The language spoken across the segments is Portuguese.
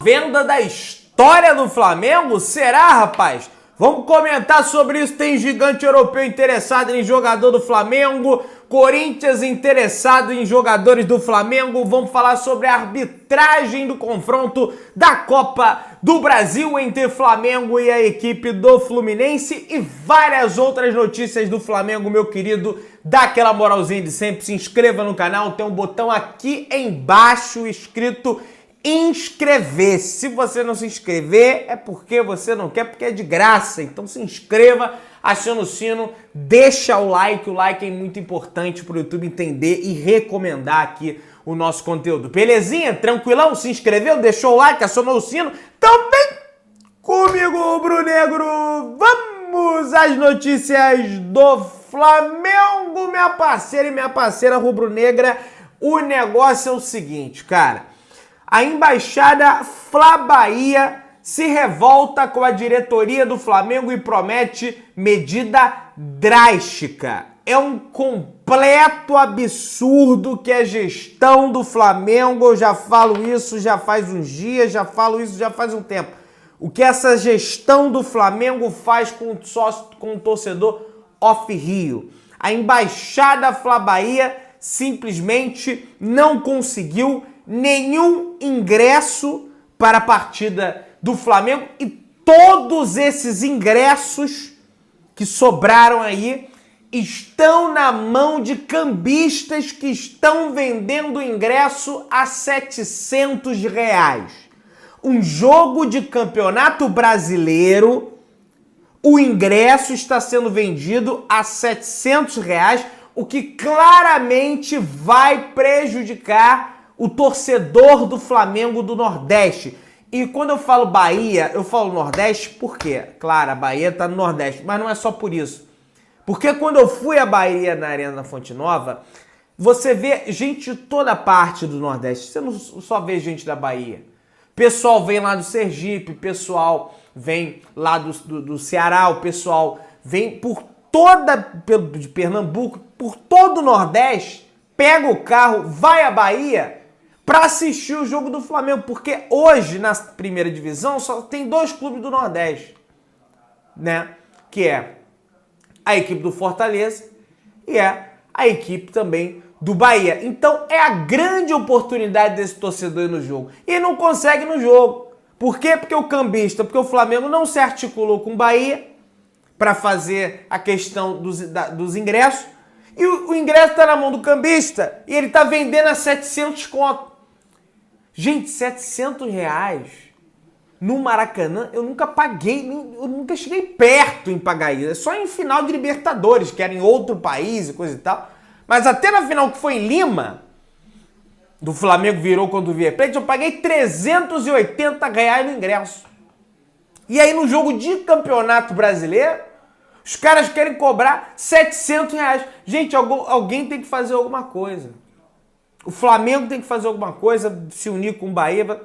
Venda da história do Flamengo? Será, rapaz? Vamos comentar sobre isso. Tem gigante europeu interessado em jogador do Flamengo, Corinthians interessado em jogadores do Flamengo. Vamos falar sobre a arbitragem do confronto da Copa do Brasil entre Flamengo e a equipe do Fluminense e várias outras notícias do Flamengo, meu querido. Dá aquela moralzinha de sempre, se inscreva no canal, tem um botão aqui embaixo escrito inscrever. Se você não se inscrever, é porque você não quer, porque é de graça. Então se inscreva, aciona o sino, deixa o like é muito importante para o YouTube entender e recomendar aqui o nosso conteúdo. Belezinha? Tranquilão? Se inscreveu, deixou o like, acionou o sino? Também comigo, rubro-negro. Vamos às notícias do Flamengo, minha parceira e minha parceira rubro-negra. O negócio é o seguinte, cara. A embaixada Fla Bahia se revolta com a diretoria do Flamengo e promete medida drástica. É um completo absurdo que a gestão do Flamengo, eu já falo isso já faz uns dias, já falo isso já faz um tempo. O que essa gestão do Flamengo faz com o torcedor off-Rio. A embaixada Fla Bahia simplesmente não conseguiu nenhum ingresso para a partida do Flamengo e todos esses ingressos que sobraram aí estão na mão de cambistas que estão vendendo ingresso a R$700. Um jogo de campeonato brasileiro, o ingresso está sendo vendido a R$700, o que claramente vai prejudicar o torcedor do Flamengo do Nordeste. E quando eu falo Bahia, eu falo Nordeste por quê? Claro, a Bahia tá no Nordeste, mas não é só por isso. Porque quando eu fui à Bahia, na Arena da Fonte Nova, você vê gente de toda parte do Nordeste. Você não só vê gente da Bahia. Pessoal vem lá do Sergipe, pessoal vem lá do Ceará, o pessoal vem de Pernambuco, por todo o Nordeste, pega o carro, vai à Bahia para assistir o jogo do Flamengo, porque hoje na primeira divisão só tem dois clubes do Nordeste, né? Que é a equipe do Fortaleza e é a equipe também do Bahia. Então é a grande oportunidade desse torcedor ir no jogo. E não consegue no jogo. Por quê? Porque o cambista, porque o Flamengo não se articulou com o Bahia para fazer a questão dos ingressos. E o ingresso está na mão do cambista e ele está vendendo a 700 conto. Gente, R$700 no Maracanã, eu nunca paguei, eu nunca cheguei perto em pagar isso. É só em final de Libertadores, que era em outro país e coisa e tal. Mas até na final que foi em Lima, do Flamengo virou contra o River Plate, eu paguei R$380 no ingresso. E aí no jogo de campeonato brasileiro, os caras querem cobrar R$700. Gente, alguém tem que fazer alguma coisa. O Flamengo tem que fazer alguma coisa, se unir com o Bahia.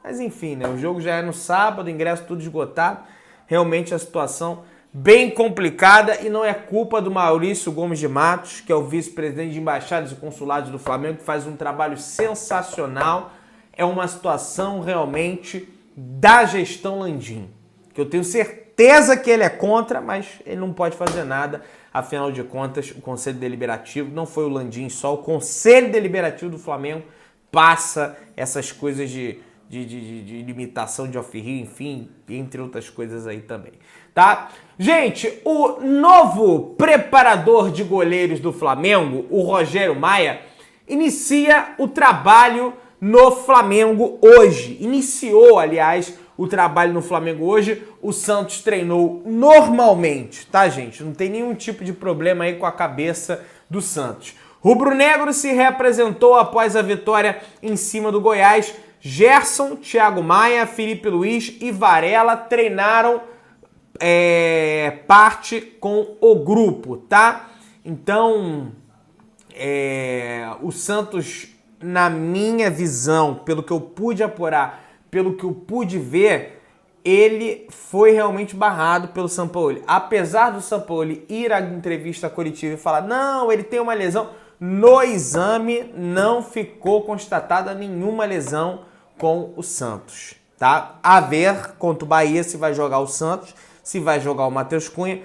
Mas enfim, né? O jogo já é no sábado, ingresso tudo esgotado. Realmente a situação bem complicada e não é culpa do Maurício Gomes de Matos, que é o vice-presidente de embaixadas e consulados do Flamengo, que faz um trabalho sensacional. É uma situação realmente da gestão Landim, que eu tenho certeza que ele é contra, mas ele não pode fazer nada. Afinal de contas, o Conselho Deliberativo, não foi o Landim só, o Conselho Deliberativo do Flamengo passa essas coisas de limitação de off-rio, enfim, entre outras coisas aí também, tá? Gente, o novo preparador de goleiros do Flamengo, o Rogério Maia, inicia o trabalho no Flamengo hoje. Iniciou, aliás, o trabalho no Flamengo hoje. O Santos treinou normalmente, tá, gente? Não tem nenhum tipo de problema aí com a cabeça do Santos. Rubro-negro se reapresentou após a vitória em cima do Goiás. Gerson, Thiago Maia, Felipe Luiz e Varela treinaram parte com o grupo, tá? Então, o Santos, na minha visão, pelo que eu pude apurar, pelo que eu pude ver, ele foi realmente barrado pelo Sampaoli. Apesar do Sampaoli ir à entrevista coletiva e falar, não, ele tem uma lesão, no exame não ficou constatada nenhuma lesão com o Santos, tá? A ver contra o Bahia se vai jogar o Santos, se vai jogar o Matheus Cunha.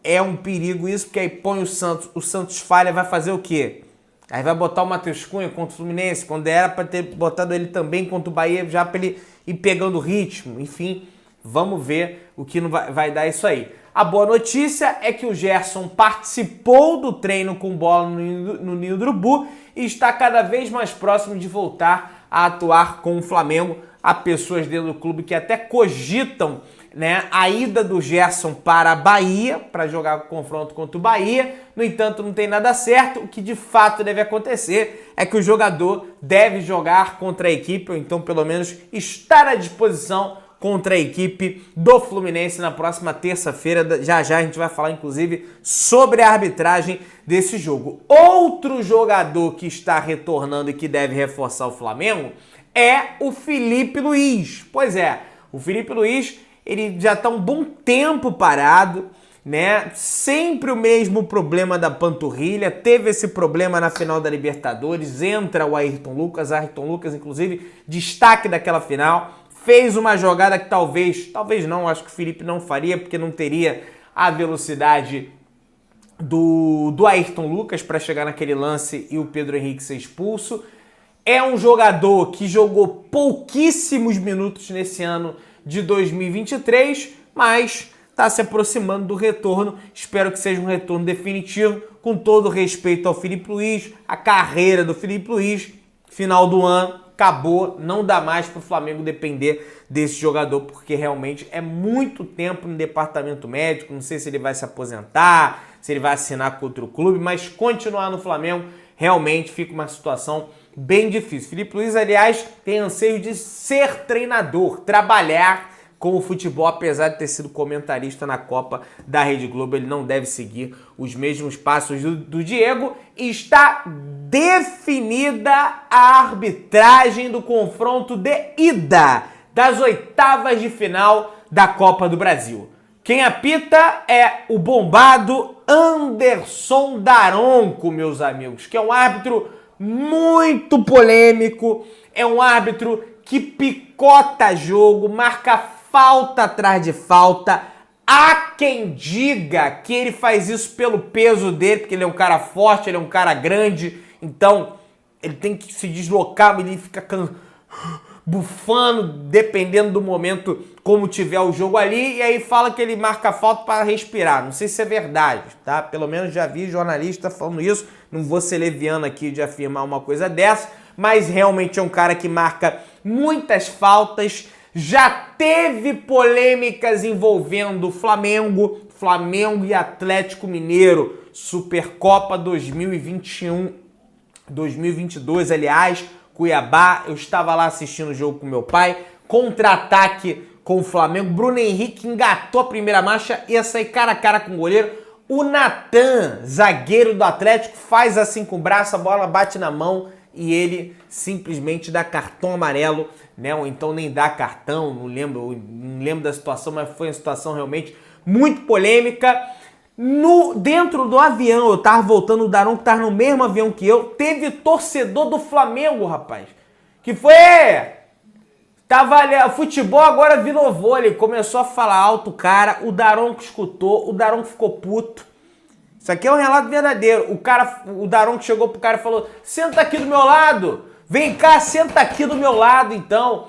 É um perigo isso, porque aí põe o Santos falha, vai fazer o quê? Aí vai botar o Matheus Cunha contra o Fluminense, quando era para ter botado ele também contra o Bahia, já para ele ir pegando ritmo. Enfim, vamos ver o que não vai dar isso aí. A boa notícia é que o Gerson participou do treino com bola no Ninho do Urubu e está cada vez mais próximo de voltar a atuar com o Flamengo. Há pessoas dentro do clube que até cogitam, né, a ida do Gerson para a Bahia, para jogar o confronto contra o Bahia. No entanto, não tem nada certo. O que de fato deve acontecer é que o jogador deve jogar contra a equipe, ou então pelo menos estar à disposição contra a equipe do Fluminense na próxima terça-feira. Já já a gente vai falar, inclusive, sobre a arbitragem desse jogo. Outro jogador que está retornando e que deve reforçar o Flamengo é o Filipe Luiz. Pois é, o Filipe Luiz, ele já está um bom tempo parado, né? Sempre o mesmo problema da panturrilha. Teve esse problema na final da Libertadores. Entra o Ayrton Lucas, inclusive, destaque daquela final. Fez uma jogada que talvez não, acho que o Felipe não faria, porque não teria a velocidade do Ayrton Lucas para chegar naquele lance e o Pedro Henrique ser expulso. É um jogador que jogou pouquíssimos minutos nesse ano de 2023, mas está se aproximando do retorno. Espero que seja um retorno definitivo, com todo respeito ao Filipe Luiz, a carreira do Filipe Luiz. Final do ano, acabou, não dá mais para o Flamengo depender desse jogador, porque realmente é muito tempo no departamento médico. Não sei se ele vai se aposentar, se ele vai assinar com outro clube, mas continuar no Flamengo realmente fica uma situação bem difícil. Filipe Luiz, aliás, tem anseio de ser treinador, trabalhar com o futebol, apesar de ter sido comentarista na Copa da Rede Globo. Ele não deve seguir os mesmos passos do Diego. E está definida a arbitragem do confronto de ida das oitavas de final da Copa do Brasil. Quem apita é o bombado Anderson Daronco, meus amigos, que é um árbitro muito polêmico, é um árbitro que picota jogo, marca falta atrás de falta. Há quem diga que ele faz isso pelo peso dele, porque ele é um cara forte, ele é um cara grande, então ele tem que se deslocar, ele fica bufando, dependendo do momento, como tiver o jogo ali, e aí fala que ele marca falta para respirar. Não sei se é verdade, tá? Pelo menos já vi jornalista falando isso, não vou ser leviano aqui de afirmar uma coisa dessa, mas realmente é um cara que marca muitas faltas. Já teve polêmicas envolvendo Flamengo e Atlético Mineiro, Supercopa 2022, aliás, Cuiabá. Eu estava lá assistindo o jogo com meu pai, contra-ataque com o Flamengo. Bruno Henrique engatou a primeira marcha, ia sair cara a cara com o goleiro. O Natan, zagueiro do Atlético, faz assim com o braço, a bola bate na mão e ele simplesmente dá cartão amarelo, né? Ou então nem dá cartão, não lembro da situação, mas foi uma situação realmente muito polêmica. Dentro do avião, eu tava voltando, o Daronco tava no mesmo avião que eu, teve torcedor do Flamengo, rapaz, que foi... Tava ali, futebol agora virou vôlei, começou a falar alto, cara, o Daronco escutou, o Daronco ficou puto. Isso aqui é um relato verdadeiro. O Daronco chegou pro cara e falou: senta aqui do meu lado, vem cá, senta aqui do meu lado, então,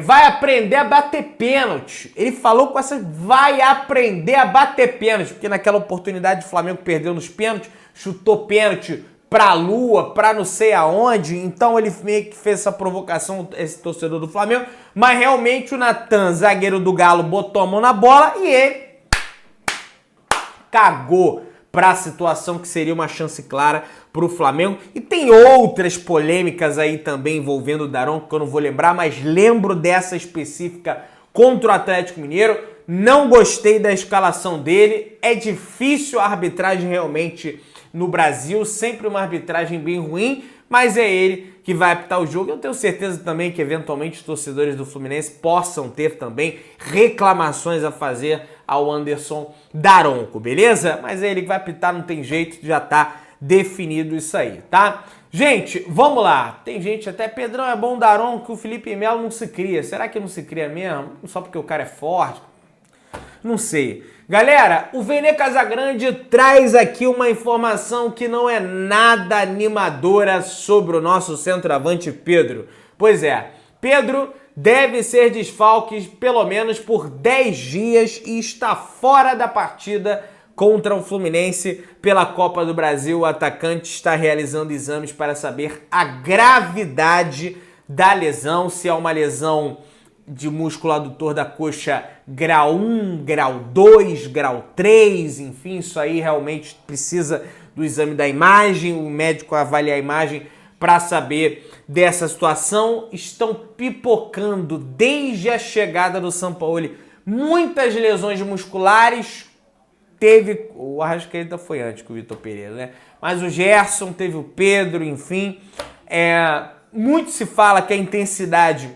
vai aprender a bater pênalti. Ele falou com essa, vai aprender a bater pênalti, porque naquela oportunidade o Flamengo perdeu nos pênaltis, chutou pênalti pra lua, pra não sei aonde, então ele meio que fez essa provocação, esse torcedor do Flamengo, mas realmente o Natan, zagueiro do Galo, botou a mão na bola e ele cagou para a situação que seria uma chance clara para o Flamengo. E tem outras polêmicas aí também envolvendo o Daronco, que eu não vou lembrar, mas lembro dessa específica contra o Atlético Mineiro. Não gostei da escalação dele. É difícil a arbitragem realmente no Brasil, sempre uma arbitragem bem ruim, mas é ele que vai apitar o jogo. Eu tenho certeza também que eventualmente os torcedores do Fluminense possam ter também reclamações a fazer ao Anderson Daronco, beleza? Mas é ele que vai apitar, não tem jeito, já tá definido isso aí, tá? Gente, vamos lá. Tem gente até, Pedrão, é bom Daron que o Felipe Melo não se cria. Será que não se cria mesmo? Só porque o cara é forte? Não sei. Galera, o Vene Casagrande traz aqui uma informação que não é nada animadora sobre o nosso centroavante Pedro. Pois é, Pedro deve ser desfalque pelo menos por 10 dias e está fora da partida contra o Fluminense pela Copa do Brasil. O atacante está realizando exames para saber a gravidade da lesão, se é uma lesão de músculo adutor da coxa grau 1, grau 2, grau 3, enfim, isso aí realmente precisa do exame da imagem, o médico avalia a imagem para saber dessa situação. Estão pipocando desde a chegada do Sampaoli muitas lesões musculares. Teve, o Arrascaeta foi antes que o Vitor Pereira, né? Mas o Gerson, teve o Pedro, enfim. Muito se fala que a intensidade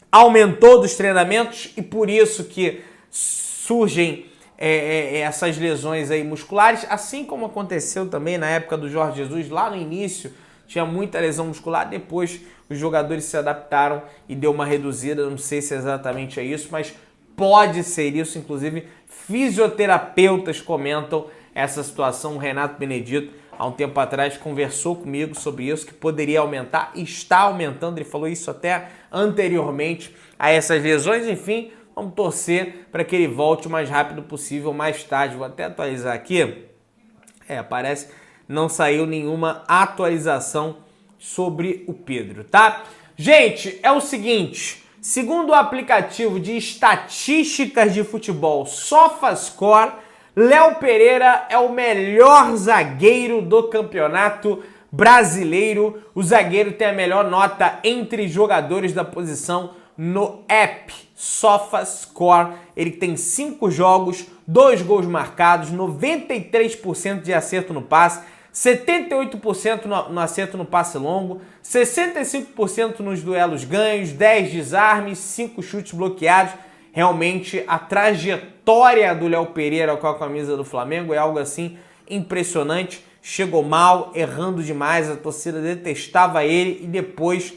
aumentou dos treinamentos e por isso que surgem essas lesões aí musculares, assim como aconteceu também na época do Jorge Jesus, lá no início tinha muita lesão muscular, depois os jogadores se adaptaram e deu uma reduzida, não sei se exatamente é isso, mas pode ser isso, inclusive fisioterapeutas comentam essa situação. O Renato Benedito, há um tempo atrás, conversou comigo sobre isso, que poderia aumentar, está aumentando, ele falou isso até anteriormente a essas lesões. Enfim, vamos torcer para que ele volte o mais rápido possível, mais tarde. Vou até atualizar aqui. Parece não saiu nenhuma atualização sobre o Pedro, tá? Gente, é o seguinte, segundo o aplicativo de estatísticas de futebol SofaScore, Léo Pereira é o melhor zagueiro do campeonato brasileiro. O zagueiro tem a melhor nota entre jogadores da posição no app SofaScore. Ele tem 5 jogos, 2 gols marcados, 93% de acerto no passe, 78% no acerto no passe longo, 65% nos duelos ganhos, 10 desarmes, 5 chutes bloqueados. Realmente, a trajetória do Léo Pereira com a camisa do Flamengo é algo assim impressionante. Chegou mal, errando demais, a torcida detestava ele e depois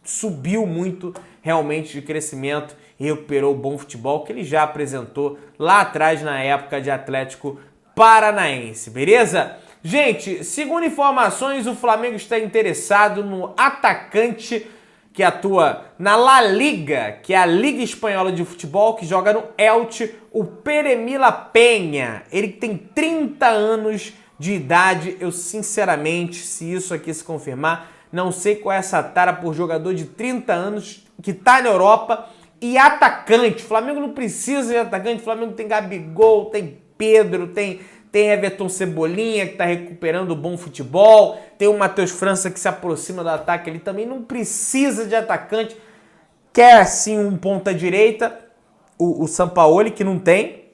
subiu muito realmente de crescimento e recuperou o bom futebol que ele já apresentou lá atrás na época de Atlético Paranaense, beleza? Gente, segundo informações, o Flamengo está interessado no atacante que atua na La Liga, que é a Liga Espanhola de Futebol, que joga no Elche, o Pere Mila Peña. Ele tem 30 anos de idade. Eu, sinceramente, se isso aqui se confirmar, não sei qual é essa tara por jogador de 30 anos que tá na Europa e atacante. O Flamengo não precisa de atacante. O Flamengo tem Gabigol, tem Pedro, tem Everton Cebolinha, que está recuperando o bom futebol. Tem o Matheus França, que se aproxima do ataque. Ele também não precisa de atacante. Quer, sim, um ponta-direita. O Sampaoli, que não tem.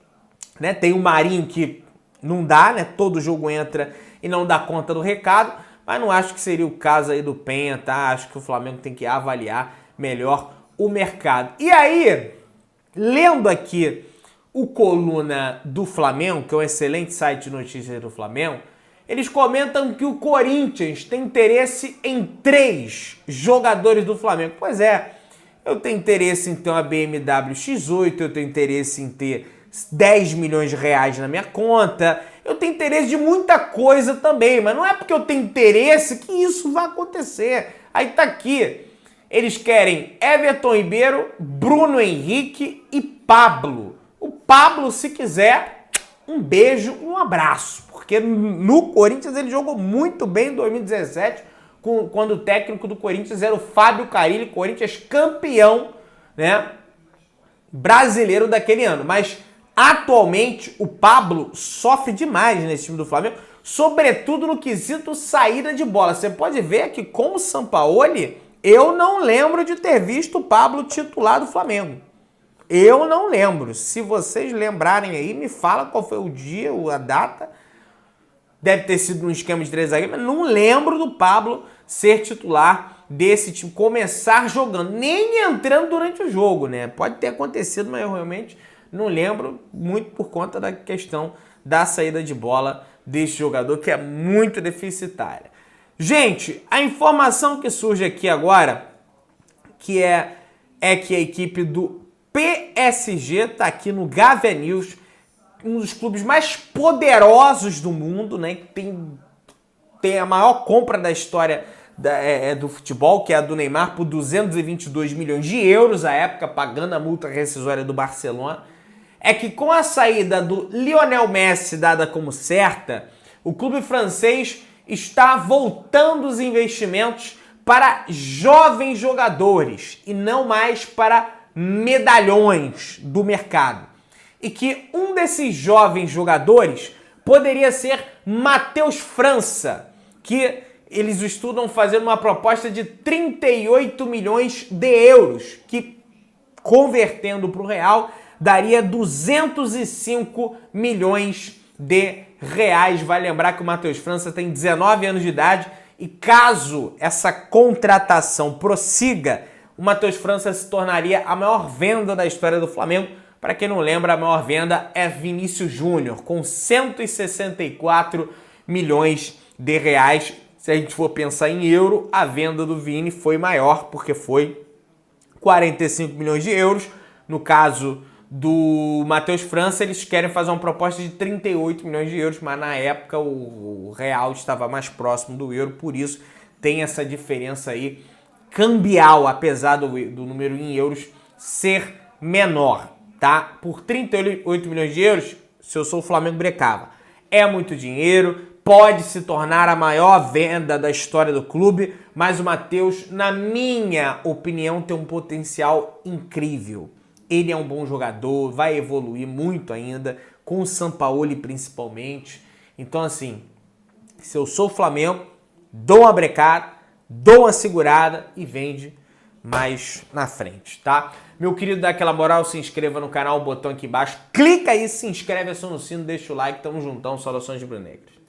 Né? Tem o Marinho, que não dá, né? Todo jogo entra e não dá conta do recado. Mas não acho que seria o caso aí do Penha, tá? Acho que o Flamengo tem que avaliar melhor o mercado. E aí, lendo aqui o Coluna do Flamengo, que é um excelente site de notícias do Flamengo, eles comentam que o Corinthians tem interesse em 3 jogadores do Flamengo. Pois é, eu tenho interesse em ter uma BMW X8, eu tenho interesse em ter 10 milhões de reais na minha conta, eu tenho interesse de muita coisa também, mas não é porque eu tenho interesse que isso vai acontecer. Aí tá aqui, eles querem Everton Ribeiro, Bruno Henrique e Pablo. O Pablo, se quiser, um beijo e um abraço, porque no Corinthians ele jogou muito bem em 2017, quando o técnico do Corinthians era o Fábio Carille, Corinthians campeão, né, brasileiro daquele ano. Mas atualmente o Pablo sofre demais nesse time do Flamengo, sobretudo no quesito saída de bola. Você pode ver que com o Sampaoli, eu não lembro de ter visto o Pablo titular do Flamengo. Eu não lembro. Se vocês lembrarem aí, me fala qual foi o dia, a data. Deve ter sido um esquema de 3 zagueiros, mas não lembro do Pablo ser titular desse time, começar jogando, nem entrando durante o jogo, né? Pode ter acontecido, mas eu realmente não lembro, muito por conta da questão da saída de bola desse jogador, que é muito deficitária. Gente, a informação que surge aqui agora, que é que a equipe do PSG tá aqui no Gavia News, um dos clubes mais poderosos do mundo, né? Que tem a maior compra da história do futebol, que é a do Neymar, por 222 milhões de euros à época, pagando a multa rescisória do Barcelona. É que com a saída do Lionel Messi dada como certa, o clube francês está voltando os investimentos para jovens jogadores e não mais para medalhões do mercado. E que um desses jovens jogadores poderia ser Matheus França, que eles estudam fazer uma proposta de 38 milhões de euros, que convertendo para o real daria 205 milhões de reais. Vai lembrar que o Matheus França tem 19 anos de idade e caso essa contratação prossiga, o Matheus França se tornaria a maior venda da história do Flamengo. Para quem não lembra, a maior venda é Vinícius Júnior, com 164 milhões de reais. Se a gente for pensar em euro, a venda do Vini foi maior, porque foi 45 milhões de euros. No caso do Matheus França, eles querem fazer uma proposta de 38 milhões de euros, mas na época o real estava mais próximo do euro, por isso tem essa diferença aí cambial, apesar do número em euros ser menor, tá? Por 38 milhões de euros, se eu sou o Flamengo, brecava. É muito dinheiro, pode se tornar a maior venda da história do clube, mas o Matheus, na minha opinião, tem um potencial incrível. Ele é um bom jogador, vai evoluir muito ainda, com o Sampaoli principalmente. Então, assim, se eu sou o Flamengo, dou uma brecada, dou uma segurada e vende mais na frente, tá? Meu querido, dá aquela moral, se inscreva no canal, o botão aqui embaixo, clica aí, se inscreve, aciona o sino, deixa o like, tamo juntão, saudações de rubro-negras.